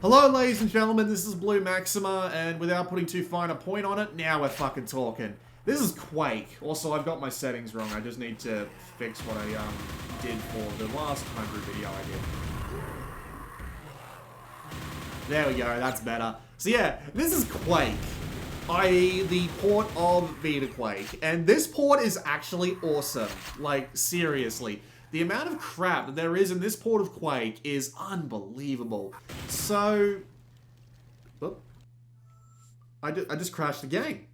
Hello, ladies and gentlemen, this is Blue Maxima, and without putting too fine a point on it, now we're fucking talking. This is Quake. Also, I've got my settings wrong. I just need to fix what I did for the last Homebrew video I did. There we go, that's better. So yeah, this is Quake, i.e. the port of VitaQuake, and this port is actually awesome. Like, seriously. The amount of crap that there is in this port of Quake is unbelievable. So... Oop. I just crashed the game.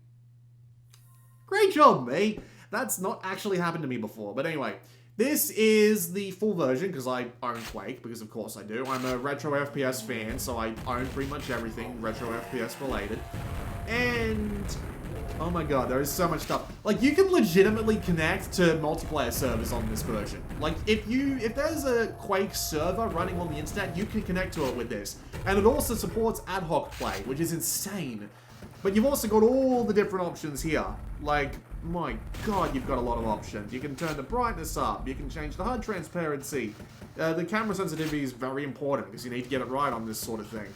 Great job, me. That's not actually happened to me before. But anyway, this is the full version, because I own Quake, because of course I do. I'm a retro FPS fan, so I own pretty much everything retro FPS related. And... oh my god, there is so much stuff. Like, you can legitimately connect to multiplayer servers on this version. Like, if there's a Quake server running on the internet, you can connect to it with this. And it also supports ad hoc play, which is insane. But you've also got all the different options here. Like, my god, you've got a lot of options. You can turn the brightness up, you can change the HUD transparency. The camera sensitivity is very important, because you need to get it right on this sort of thing.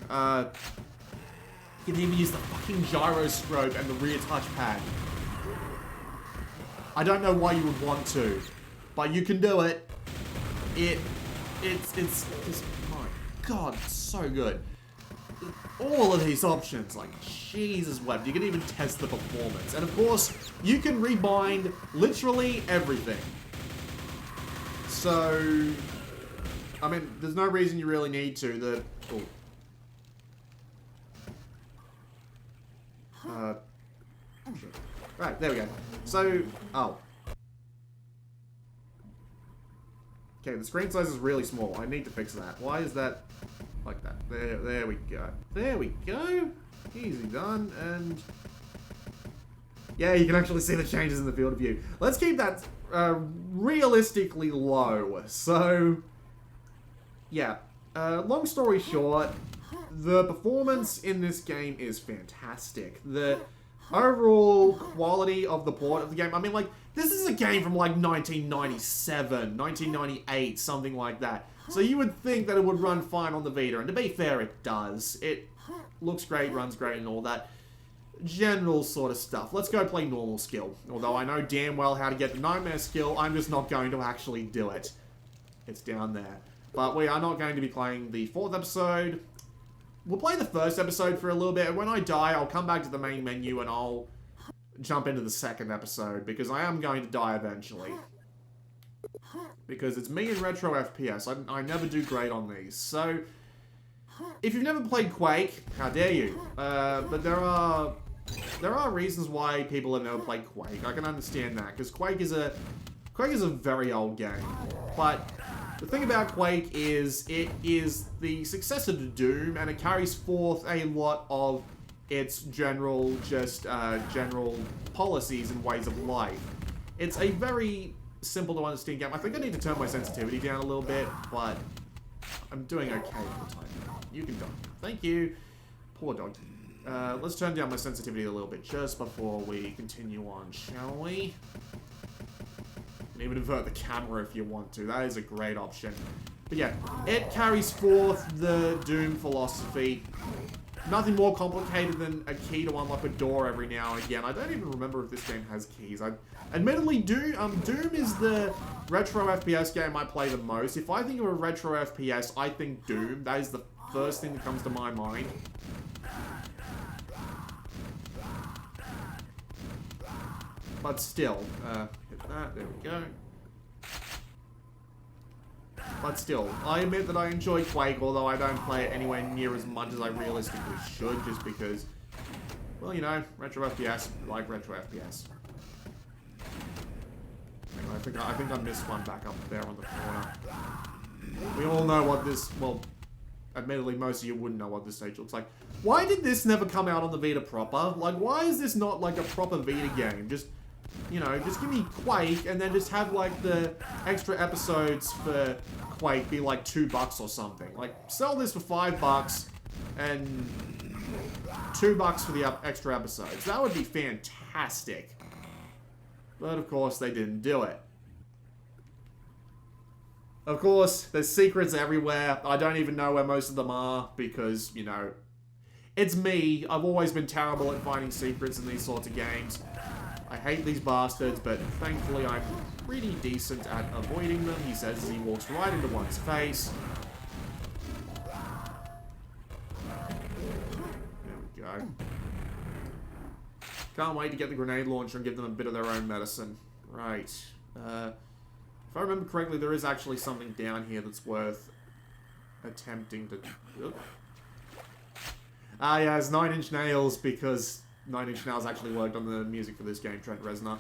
You can even use the fucking gyroscope and the rear touchpad. I don't know why you would want to, but you can do it. It's just, my god, so good. All of these options, like, Jesus wept. You can even test the performance. And of course, you can rebind literally everything. So, I mean, there's no reason you really need to. Right, there we go. So, oh. Okay, the screen size is really small. I need to fix that. Why is that like that? There we go. There we go. Easy done, and... yeah, you can actually see the changes in the field of view. Let's keep that realistically low. So, yeah. Long story short, the performance in this game is fantastic. The overall quality of the port of the game, I mean, like, this is a game from, like, 1997, 1998, something like that. So you would think that it would run fine on the Vita, and to be fair, it does. It looks great, runs great, and all that general sort of stuff. Let's go play normal skill. Although I know damn well how to get the nightmare skill, I'm just not going to actually do it. It's down there. But we are not going to be playing the 4th episode. We'll play the 1st episode for a little bit, and when I die, I'll come back to the main menu and I'll jump into the 2nd episode, because I am going to die eventually. Because it's me and retro FPS. I never do great on these. So, if you've never played Quake, how dare you? But there are reasons why people have never played Quake. I can understand that, because Quake is a very old game. But the thing about Quake is it is the successor to Doom, and it carries forth a lot of its general policies and ways of life. It's a very simple to understand game. I think I need to turn my sensitivity down a little bit, but I'm doing okay for the time. You can go. Thank you. Poor dog. Let's turn down my sensitivity a little bit just before we continue on, shall we? You can even invert the camera if you want to. That is a great option. But yeah, it carries forth the Doom philosophy. Nothing more complicated than a key to unlock a door every now and again. I don't even remember if this game has keys. Admittedly, Doom is the retro FPS game I play the most. If I think of a retro FPS, I think Doom. That is the first thing that comes to my mind. But still, hit that, there we go. But still, I admit that I enjoy Quake, although I don't play it anywhere near as much as I realistically should, just because, well, you know, retro FPS, like retro FPS. Anyway, I think I missed one back up there on the corner. We all know what this, well, admittedly, most of you wouldn't know what this stage looks like. Why did this never come out on the Vita proper? Like, why is this not, like, a proper Vita game? Just, you know, just give me Quake, and then just have, like, the extra episodes for Quake be, like, $2 or something. Like, sell this for $5, and $2 for the extra episodes. That would be fantastic. But, of course, they didn't do it. Of course, there's secrets everywhere. I don't even know where most of them are because, you know, it's me. I've always been terrible at finding secrets in these sorts of games. I hate these bastards, but thankfully I'm pretty decent at avoiding them, he says as he walks right into one's face. There we go. Can't wait to get the grenade launcher and give them a bit of their own medicine. Right. If I remember correctly, there is actually something down here that's worth attempting to... Ah, yeah, it's 9 Inch Nails, because 9 Inch Nails actually worked on the music for this game, Trent Reznor.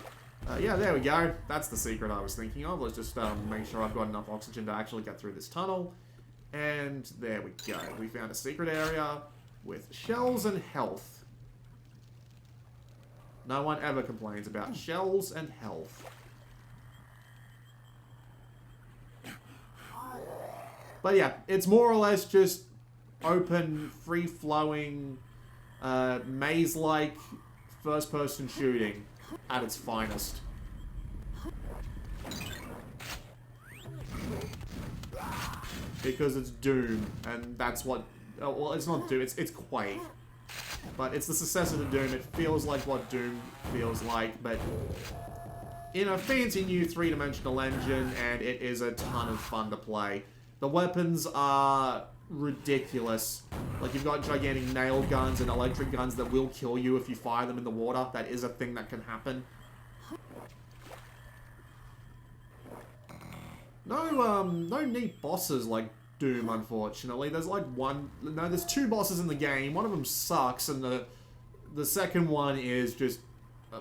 Yeah, there we go. That's the secret I was thinking of. Let's just make sure I've got enough oxygen to actually get through this tunnel. And there we go. We found a secret area with shells and health. No one ever complains about shells and health. But yeah, it's more or less just open, free-flowing, maze-like first-person shooting at its finest. Because it's Doom, and that's what... Oh, well, it's not Doom, it's Quake. But it's the successor to Doom. It feels like what Doom feels like, but in a fancy new three-dimensional engine, and it is a ton of fun to play. The weapons are ridiculous. Like, you've got gigantic nail guns and electric guns that will kill you if you fire them in the water. That is a thing that can happen. No neat bosses like Doom, unfortunately. There's like there's 2 bosses in the game. One of them sucks, and the second one is just,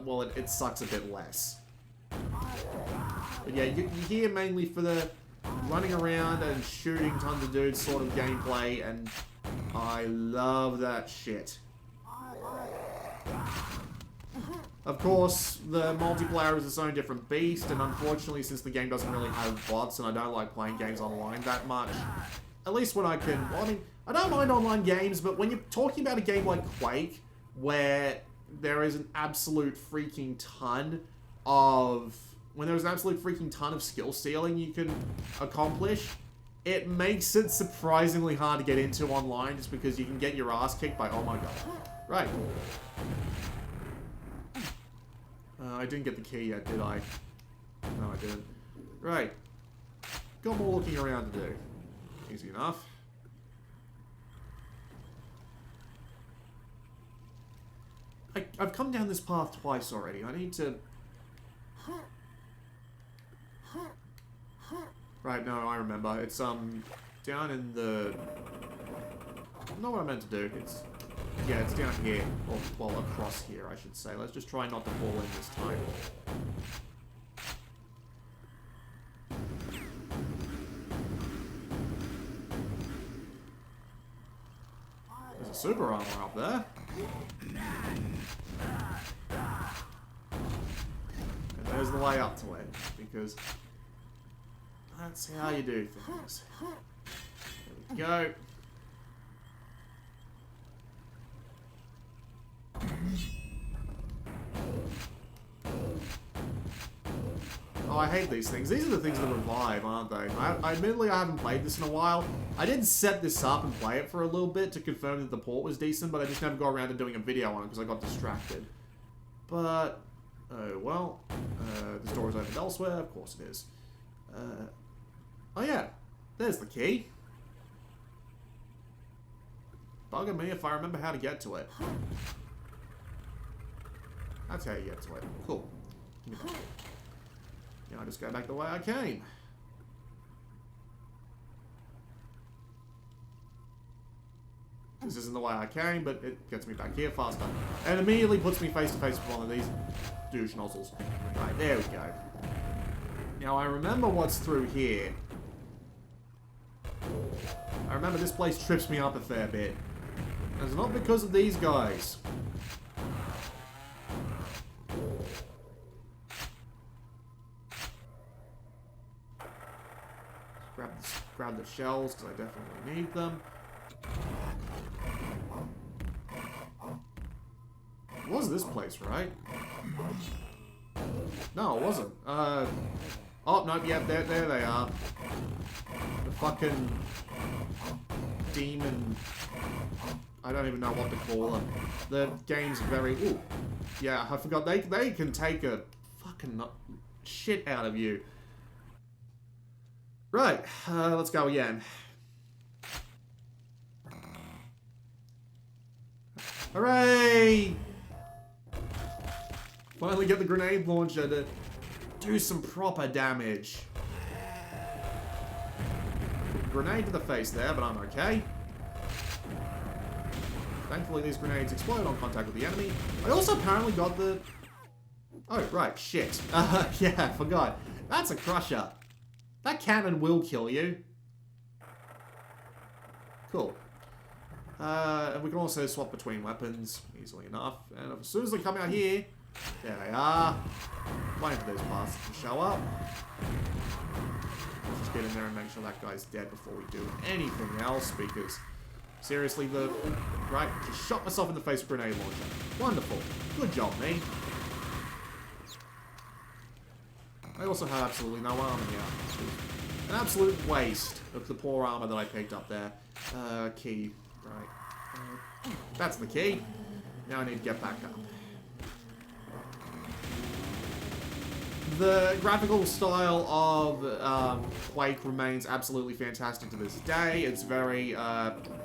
well, it sucks a bit less. But yeah, you're here mainly for the running around and shooting tons of dudes sort of gameplay, and I love that shit. Of course, the multiplayer is its own different beast, and unfortunately, since the game doesn't really have bots, and I don't like playing games online that much, at least when I can... Well, I mean, I don't mind online games, but when you're talking about a game like Quake, where there is an absolute freaking ton of... When there's an absolute freaking ton of skill stealing you can accomplish, it makes it surprisingly hard to get into online, just because you can get your ass kicked by... Oh my god. Right. I didn't get the key yet, did I? No, I didn't. Right. Got more looking around to do. Easy enough. I've come down this path twice already. I need to... Right, no, I remember. It's, down in the... Not what I meant to do. It's... Yeah, it's down here. Or, well, across here, I should say. Let's just try not to fall in this time. There's a super armor up there. And there's the way up to it, because that's how you do things. There we go. Oh, I hate these things. These are the things that revive, aren't they? Admittedly, I haven't played this in a while. I did set this up and play it for a little bit to confirm that the port was decent, but I just never got around to doing a video on it because I got distracted. But, oh well. This door is opened elsewhere. Of course it is. Oh yeah. There's the key. Bugger me if I remember how to get to it. That's how you get to it. Cool. Give me that. Yeah, I just go back the way I came. This isn't the way I came, but it gets me back here faster. And immediately puts me face to face with one of these douche nozzles. Right, there we go. Now, I remember what's through here. I remember this place trips me up a fair bit. And it's not because of these guys. Grab the shells, because I definitely need them. It was this place, right? No, it wasn't. Oh, nope, yeah, there they are. The fucking demon... I don't even know what to call them. The game's very... Ooh. Yeah, I forgot. They can take a fucking shit out of you. Right, let's go again. Hooray! Finally get the grenade launcher to do some proper damage. Grenade to the face there, but I'm okay. Thankfully, these grenades explode on contact with the enemy. I also apparently got the... Oh, right, shit. Yeah, forgot. That's a crusher. That cannon will kill you. Cool. And we can also swap between weapons easily enough. And as soon as they come out here, there they are. Waiting for those bastards to show up. Let's just get in there and make sure that guy's dead before we do anything else, because seriously, right, just shot myself in the face with a grenade launcher. Wonderful. Good job, me. I also have absolutely no armor here. An absolute waste of the poor armor that I picked up there. Key. Right. That's the key. Now I need to get back up. The graphical style of Quake remains absolutely fantastic to this day. It's very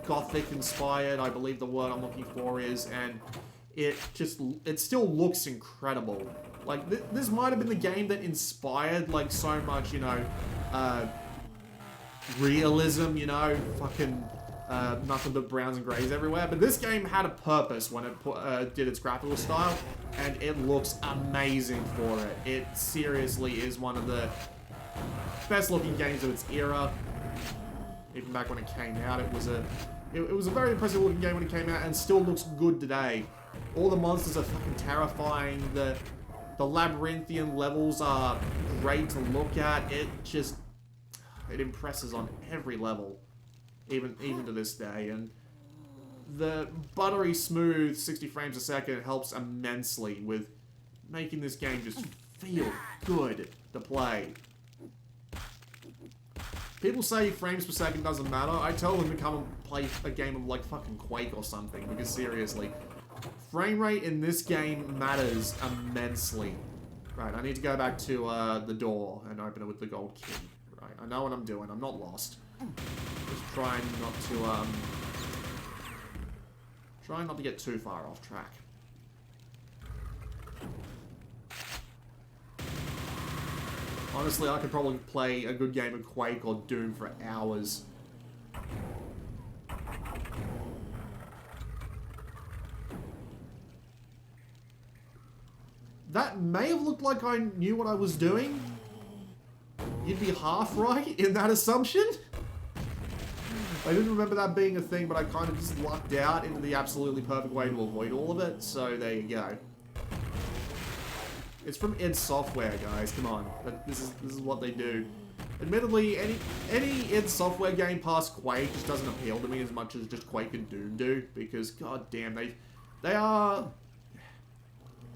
gothic inspired, I believe the word I'm looking for is, and it still looks incredible. Like, this might have been the game that inspired, like, so much, you know, realism, you know, fucking nothing but browns and greys everywhere. But this game had a purpose when it did its graphical style, and it looks amazing for it. It seriously is one of the best looking games of its era. Even back when it came out, it was a very impressive looking game when it came out, and still looks good today. All the monsters are fucking terrifying. The labyrinthian levels are great to look at. It impresses on every level, even to this day. And the buttery smooth 60 frames a second helps immensely with making this game just feel good to play. People say frames per second doesn't matter. I tell them to come and play a game of like fucking Quake or something, because seriously, frame rate in this game matters immensely. Right, I need to go back to the door and open it with the gold key. Right, I know what I'm doing. I'm not lost. Just trying not to get too far off track. Honestly, I could probably play a good game of Quake or Doom for hours. That may have looked like I knew what I was doing. You'd be half right in that assumption. I didn't remember that being a thing, but I kind of just lucked out into the absolutely perfect way to avoid all of it, so there you go. It's from id Software, guys, come on. But this is what they do. Admittedly, any id Software game past Quake just doesn't appeal to me as much as just Quake and Doom do, because god damn, they are...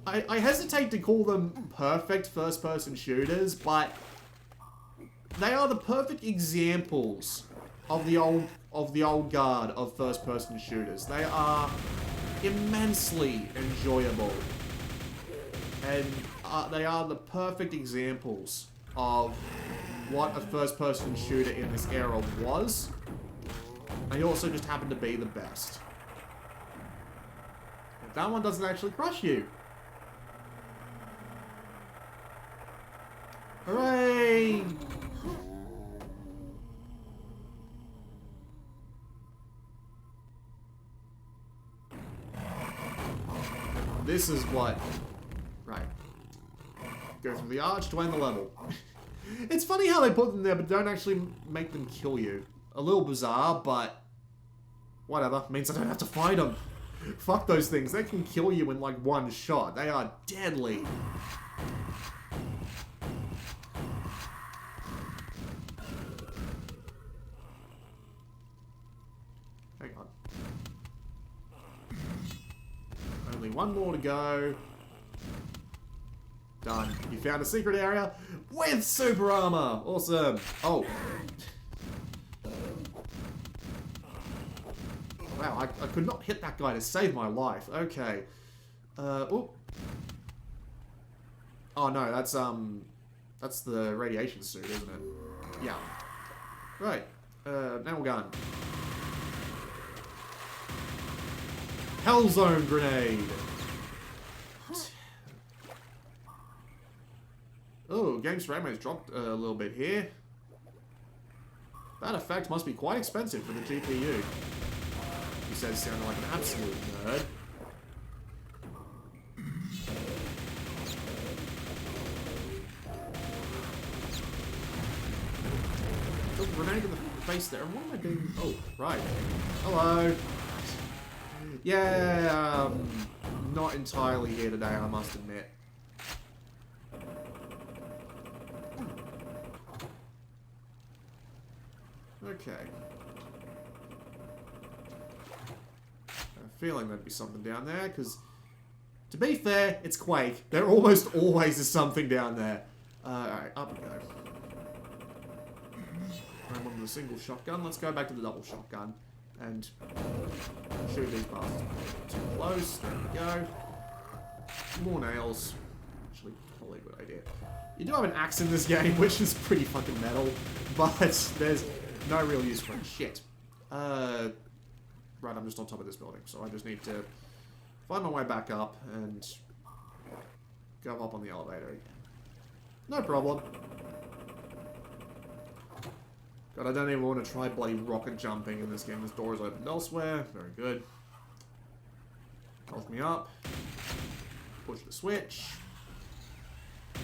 I hesitate to call them perfect first-person shooters, but they are the perfect examples of the old guard of first-person shooters. They are immensely enjoyable, and they are the perfect examples of what a first-person shooter in this era was. They also just happen to be the best. If that one doesn't actually crush you. Hooray! This is what... Right. Go from the arch to end the level. It's funny how they put them there, but don't actually make them kill you. A little bizarre, but... whatever. Means I don't have to fight them. Fuck those things. They can kill you in like one shot. They are deadly. Hang on. Only one more to go. Done. You found a secret area with super armor. Awesome. Oh. Wow, I could not hit that guy to save my life. Okay. Oh. Oh no, that's the radiation suit, isn't it? Yeah. Right. Now we're going. Hellzone grenade. Oh, game's frame rate's dropped a little bit here. That effect must be quite expensive for the GPU. He says, sounding like an absolute nerd. Took a grenade in the face there. What am I doing? Oh, right. Hello. Yeah, not entirely here today, I must admit. Okay. A feeling there'd be something down there, because, to be fair, it's Quake. There almost always is something down there. Alright, up we go. I'm on the single shotgun. Let's go back to the double shotgun. And shoot these bastards. Too close. There we go. More nails. Actually, probably a good idea. You do have an axe in this game, which is pretty fucking metal, but there's no real use for it. Shit. Right, I'm just on top of this building, so I just need to find my way back up and go up on the elevator again. No problem. God, I don't even want to try bloody rocket jumping in this game. This door is opened elsewhere. Very good. Health me up. Push the switch.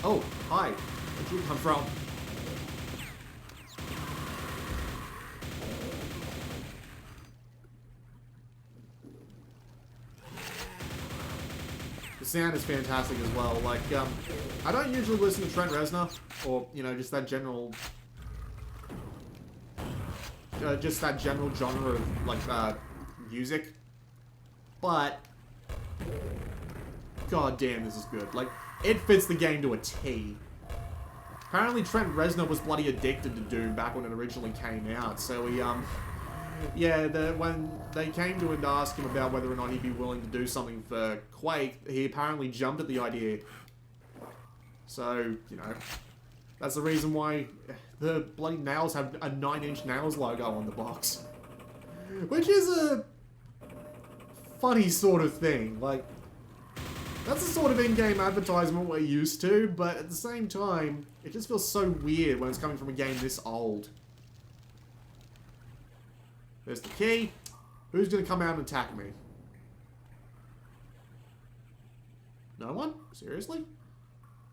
Oh, hi. Where'd you come from? The sound is fantastic as well. Like, I don't usually listen to Trent Reznor, or, you know, just that general... just that general genre of, like, music. But, god damn, this is good. Like, it fits the game to a T. Apparently Trent Reznor was bloody addicted to Doom back when it originally came out, so he, yeah, when they came to him to ask him about whether or not he'd be willing to do something for Quake, he apparently jumped at the idea. So, you know, that's the reason why the bloody nails have a 9-inch nails logo on the box. Which is a funny sort of thing. Like, that's the sort of in-game advertisement we're used to, but at the same time, it just feels so weird when it's coming from a game this old. There's the key. Who's gonna come out and attack me? No one? Seriously?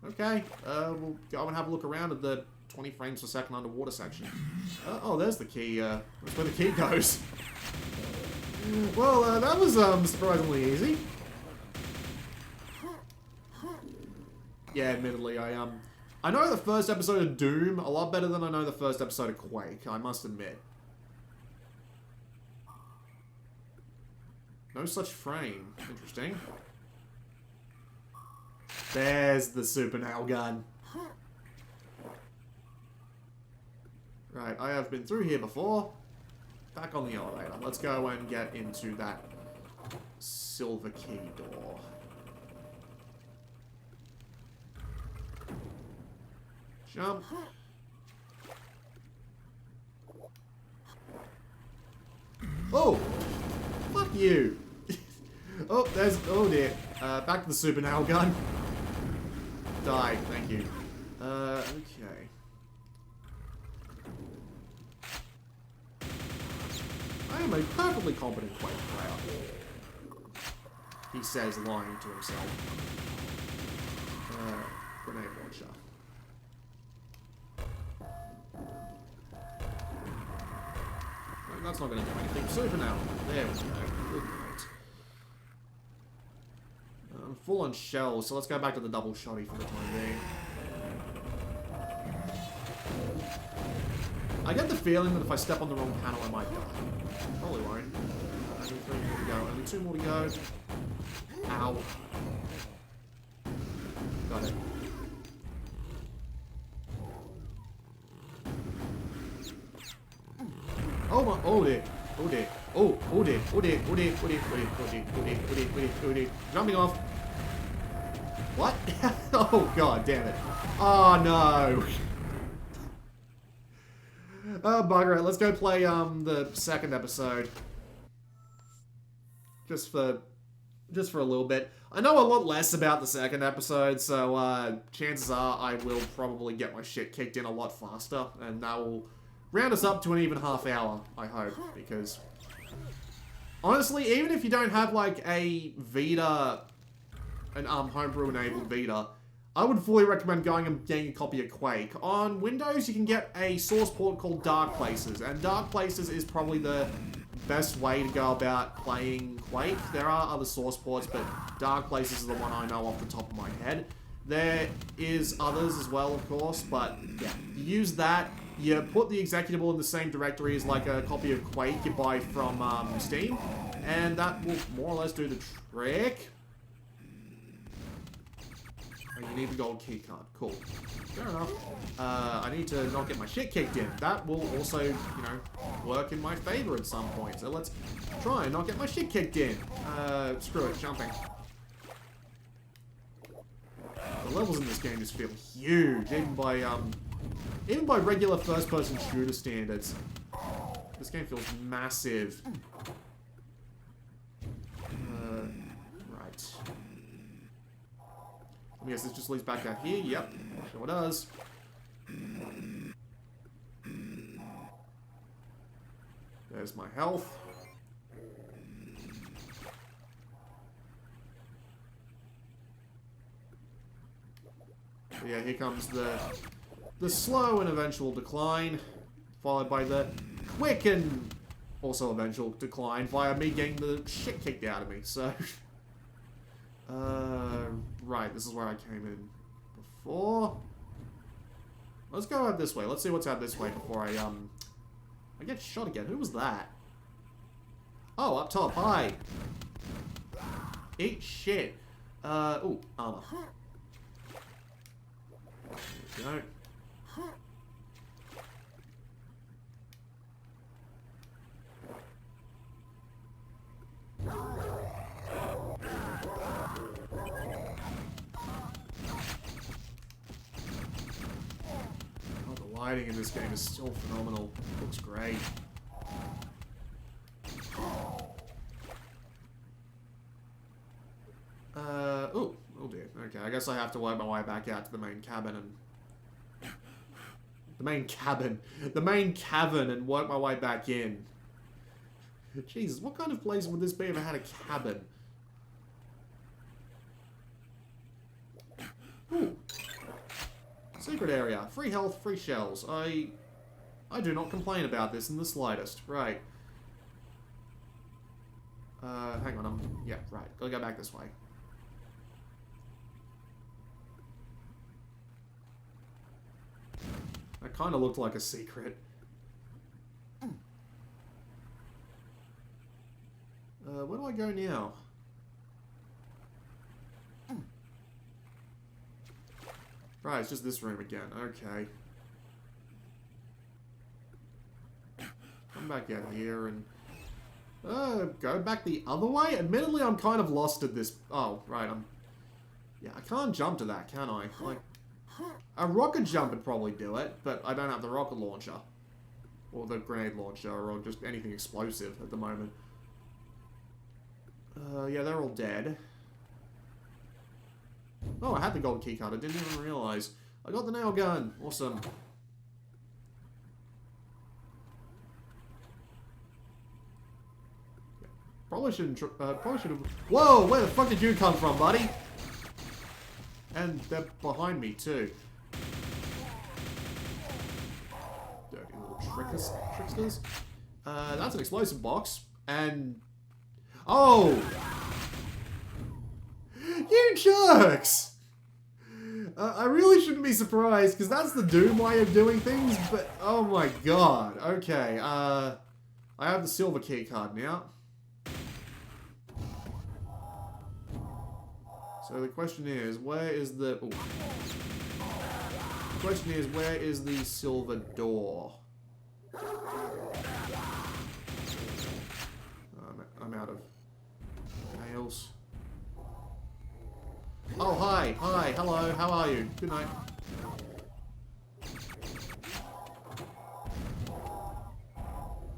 Okay, we'll go and have a look around at the 20 frames per second underwater section. Oh, there's the key, that's where the key goes. Well, that was, surprisingly easy. Yeah, admittedly, I know the first episode of Doom a lot better than I know the first episode of Quake, I must admit. No such frame. Interesting. There's the super nail gun. Right, I have been through here before. Back on the elevator. Let's go and get into that silver key door. Jump. Oh! Fuck you! Oh, there's... Oh dear. Back to the super nail gun. Die, thank you. Okay. I am a perfectly competent Quake player. He says, lying to himself. Grenade launcher. That's not going to do anything. Super now. There we go. Good night. I'm full on shells, so let's go back to the double shotty for the time being. I get the feeling that if I step on the wrong panel, I might die. Probably won't. Only 3 more to go. Only 2 more to go. Ow. Got it. Oh dear. Oh dear. Oh dear. Oh dear. Oh dear. Oh dear. Oh dear. Oh dear. Oh dear. Oh dear. Oh dear. Oh dear. Jumping off. What? Oh god damn it. Oh no. Oh bugger it. Let's go play the second episode. Just for a little bit. I know a lot less about the second episode, so chances are I will probably get my shit kicked in a lot faster, and that will round us up to an even half hour, I hope, because honestly, even if you don't have like a Vita, an Homebrew enabled Vita, I would fully recommend going and getting a copy of Quake. On Windows, you can get a source port called Dark Places, and Dark Places is probably the best way to go about playing Quake. There are other source ports, but Dark Places is the one I know off the top of my head. There is others as well, of course, but yeah, you use that. You put the executable in the same directory as like a copy of Quake you buy from Steam, and that will more or less do the trick. Oh, you need the gold keycard. Cool. Fair enough. I need to not get my shit kicked in. That will also, you know, work in my favor at some point. So let's try and not get my shit kicked in. Screw it. Jumping. The levels in this game just feel huge, even by regular first-person shooter standards. This game feels massive. Right. I guess this just leads back out here. Yep, sure does. There's my health. So yeah, here comes the slow and eventual decline, followed by the quick and also eventual decline via me getting the shit kicked out of me. So, right, this is where I came in before. Let's go out this way. Let's see what's out this way before I get shot again. Who was that? Oh, up top. Hi. Eat shit. Ooh, armor. There we go. Oh, the lighting in this game is still phenomenal. Looks great. Oh dear. Okay, I guess I have to work my way back out to the main cabin and... The main cavern and work my way back in. Jesus, what kind of place would this be if I had a cabin? Ooh. Secret area. Free health, free shells. I do not complain about this in the slightest. Right. Hang on. Yeah, right. Gotta go back this way. That kind of looked like a secret. Where do I go now? Right, it's just this room again. Okay. Come back out here and... go back the other way? Admittedly, I'm kind of lost at this... Oh, right, Yeah, I can't jump to that, can I? Like... A rocket jump would probably do it, but I don't have the rocket launcher. Or the grenade launcher, or just anything explosive at the moment. Yeah, they're all dead. Oh, I had the gold keycard. I didn't even realize. I got the nail gun. Awesome. Probably shouldn't... probably should have... Whoa! Where the fuck did you come from, buddy? And they're behind me, too. Dirty little tricksters. That's an explosive box. And... Oh! You jerks! I really shouldn't be surprised, because that's the Doom way of doing things, but... Oh my god. Okay, I have the silver key card now. So the question is, where is the... Ooh. The question is, where is the silver door? out of nails. Oh, hi. Hi. Hello. How are you? Good night.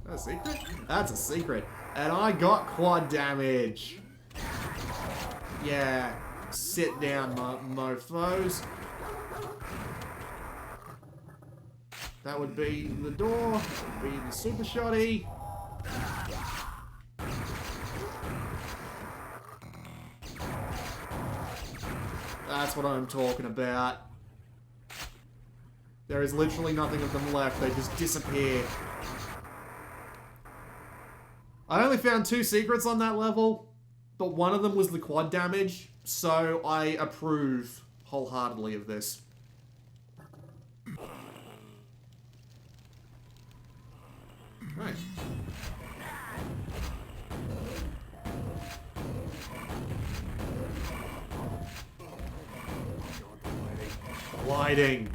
That's a secret? That's a secret. And I got quad damage. Yeah. Sit down, mofos. That would be the door. That would be the super shotty. That's what I'm talking about. There is literally nothing of them left. They just disappear. I only found 2 secrets on that level, but one of them was the quad damage, so I approve wholeheartedly of this. Right. Lighting.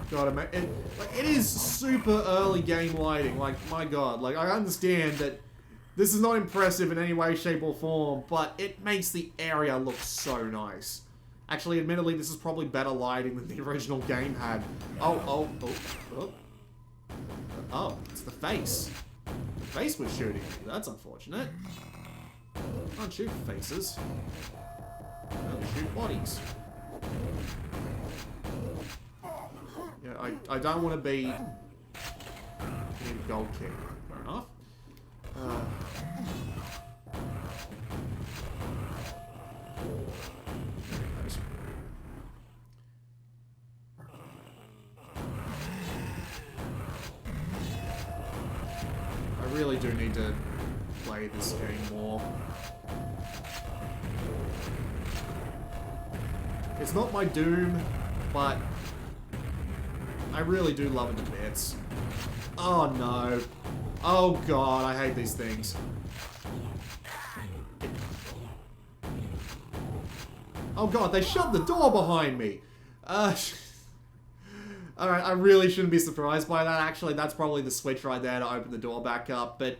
God, it is super early game lighting. Like, my God. Like, I understand that this is not impressive in any way, shape, or form, but it makes the area look so nice. Actually, admittedly, this is probably better lighting than the original game had. Oh. Oh, it's the face. The face was shooting. That's unfortunate. Can't shoot faces. Only shoot bodies. Yeah, I don't want to be in gold kick. Fair enough. I really do need to play this game more. It's not my Doom, but I really do love it to bits. Oh no. Oh God, I hate these things. Oh God, they shut the door behind me. Alright, I really shouldn't be surprised by that. Actually, that's probably the switch right there to open the door back up. But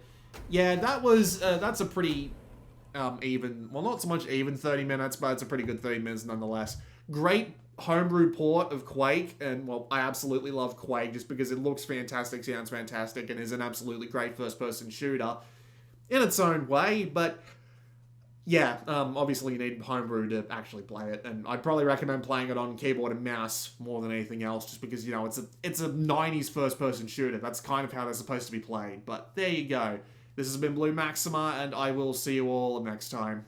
yeah, that's a pretty even, well, not so much even 30 minutes, but it's a pretty good 30 minutes nonetheless. Great homebrew port of Quake, and well, I absolutely love Quake just because it looks fantastic, sounds fantastic, and is an absolutely great first-person shooter in its own way. But yeah, obviously you need homebrew to actually play it, and I'd probably recommend playing it on keyboard and mouse more than anything else, just because, you know, it's a 90s first-person shooter. That's kind of how they're supposed to be played. But there you go. This has been Blue Maxima, and I will see you all next time.